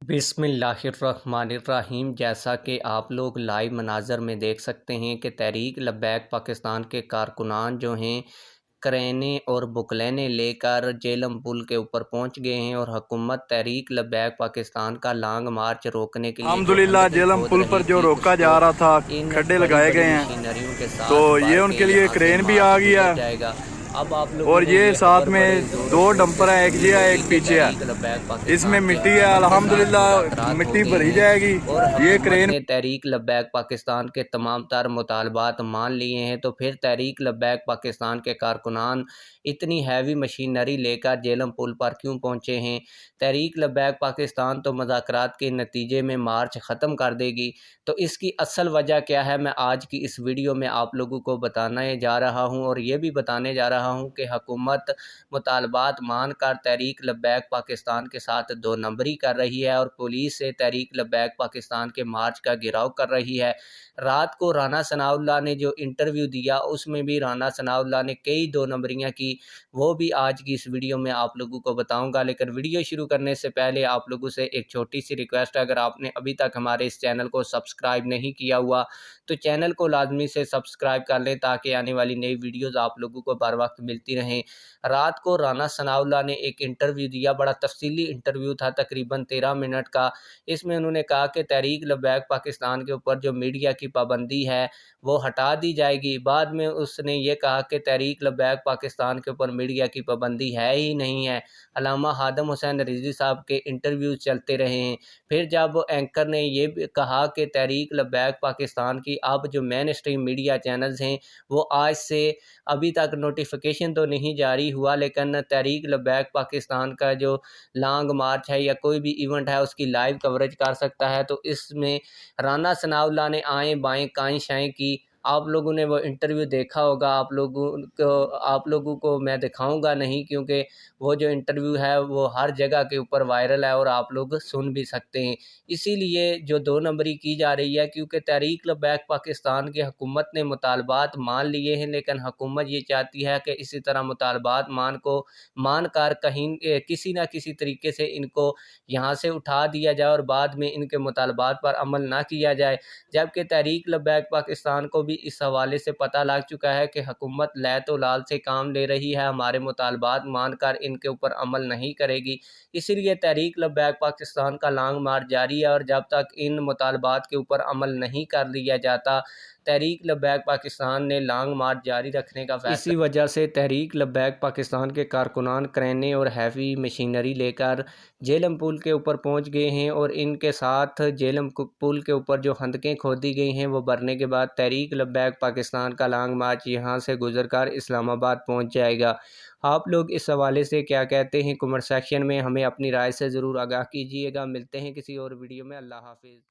बिस्मिल्लाहिर्रहमानिर्रहीम। जैसा कि आप लोग लाइव मनाज़र में देख सकते हैं कि तहरीक लब्बैक पाकिस्तान के कारकुनान जो हैं क्रेनें और बुकलेनें लेकर झेलम पुल के ऊपर पहुंच गए हैं और हुकूमत तहरीक लब्बैक पाकिस्तान का लॉन्ग मार्च रोकने के लिए अल्हम्दुलिल्लाह झेलम पुल पर जो रोका जा रहा था, खड्डे लगाए गए हैं, मशीनरियों के साथ तो ये उनके लिए क्रेन भी आ गया जाएगा। अब आप लोग और ये साथ में दो डंपर है, एक ये है एक पीछे है, इसमें मिट्टी है। अल्हम्दुलिल्लाह मिट्टी भरी जाएगी। ये क्रेन तहरीक लब्बैक पाकिस्तान के तमाम तर मुतालबात मान लिए हैं, तो फिर तहरीक लब्बैक पाकिस्तान के कारकुनान इतनी हैवी मशीनरी लेकर झेलम पुल पर क्यों पहुंचे हैं? तहरीक लब्बैक पाकिस्तान तो मुज़ाकरात के नतीजे में मार्च ख़त्म कर देगी, तो इसकी असल वजह क्या है मैं आज की इस वीडियो में आप लोगों को बताने जा रहा हूं और ये भी बताने जा रहा हूं कि हुकूमत मुतालबात मान कर तहरीक लब्बैक पाकिस्तान के साथ दो नंबरी कर रही है और पुलिस से तहरीक लब्बैक पाकिस्तान के मार्च का गिराव कर रही है। रात को राना सनाउल्लाह ने जो इंटरव्यू दिया उसमें भी राना सनाउल्लाह ने कई दो नंबरियाँ की, वो भी आज की इस वीडियो में आप लोगों को बताऊंगा। लेकिन वीडियो शुरू करने से पहले आप लोगों से एक छोटी सी रिक्वेस्ट है, अगर आपने अभी तक हमारे इस चैनल को सब्सक्राइब नहीं किया हुआ तो चैनल को लाजमी से सब्सक्राइब कर लें ताकि आने वाली नई वीडियोस आप लोगों को बर वक्त मिलती रहें। रात को राना सनाउल्लाह ने एक इंटरव्यू दिया, बड़ा तफसीली इंटरव्यू था, तकरीबन 13 मिनट का। इसमें उन्होंने कहा कि तहरीक लब्बैक पाकिस्तान के ऊपर जो मीडिया की पाबंदी है वो हटा दी जाएगी। बाद में उसने ये कहा कि तहरीक लब्बैक पाकिस्तान के ऊपर मीडिया की पाबंदी है ही नहीं है। अल्लामा हादम हुसैन रिजवी साहब के इंटरव्यू चलते रहे हैं। फिर जब एंकर ने ये भी कहा कि तहरीक लब्बैक पाकिस्तान की अब जो मेन स्ट्रीम मीडिया चैनल्स हैं वो आज से अभी तक नोटिफिकेशन तो नहीं जारी हुआ, लेकिन तहरीक लब्बैक पाकिस्तान का जो लॉन्ग मार्च है या कोई भी इवेंट है उसकी लाइव कवरेज कर सकता है। तो इसमें राना सनाउल्लाह ने आएँ बाएँ काएँ शाएँ की। आप लोगों ने वो इंटरव्यू देखा होगा, आप लोगों को मैं दिखाऊंगा नहीं क्योंकि वो जो इंटरव्यू है वो हर जगह के ऊपर वायरल है और आप लोग सुन भी सकते हैं। इसीलिए जो दो नंबरी की जा रही है, क्योंकि तहरीक लब्बैक पाकिस्तान की हुकूमत ने मुतालबात मान लिए हैं, लेकिन हुकूमत ये चाहती है कि इसी तरह मुतालबात मान कर कहीं किसी न किसी तरीके से इनको यहाँ से उठा दिया जाए और बाद में इनके मुतालबात पर अमल ना किया जाए। जबकि तहरीक लब्बैक पाकिस्तान को भी इस हवाले से पता लग चुका है कि हुकूमत लैतो लाल से काम ले रही है, हमारे मुतालबात मानकर इनके ऊपर अमल नहीं करेगी। इसीलिए तहरीक लब्बैक पाकिस्तान का लॉन्ग मार्च जारी है और जब तक इन मुतालबात के ऊपर अमल नहीं कर लिया जाता तहरीक लब्बैक पाकिस्तान ने लॉन्ग मार्च जारी रखने का फैसला। इसी वजह से तहरीक लब्बैक पाकिस्तान के कारकुनान क्रेनें और हैवी मशीनरी लेकर झेलम पुल के ऊपर पहुंच गए हैं और इनके साथ झेलम पुल के ऊपर जो खंदकें खोदी गई हैं वो भरने के बाद तहरीक लब्बैक पाकिस्तान का लॉन्ग मार्च यहां से गुजरकर इस्लामाबाद पहुंच जाएगा। आप लोग इस हवाले से क्या कहते हैं कमेंट सेक्शन में हमें अपनी राय से ज़रूर आगाह कीजिएगा। मिलते हैं किसी और वीडियो में। अल्लाह हाफिज़।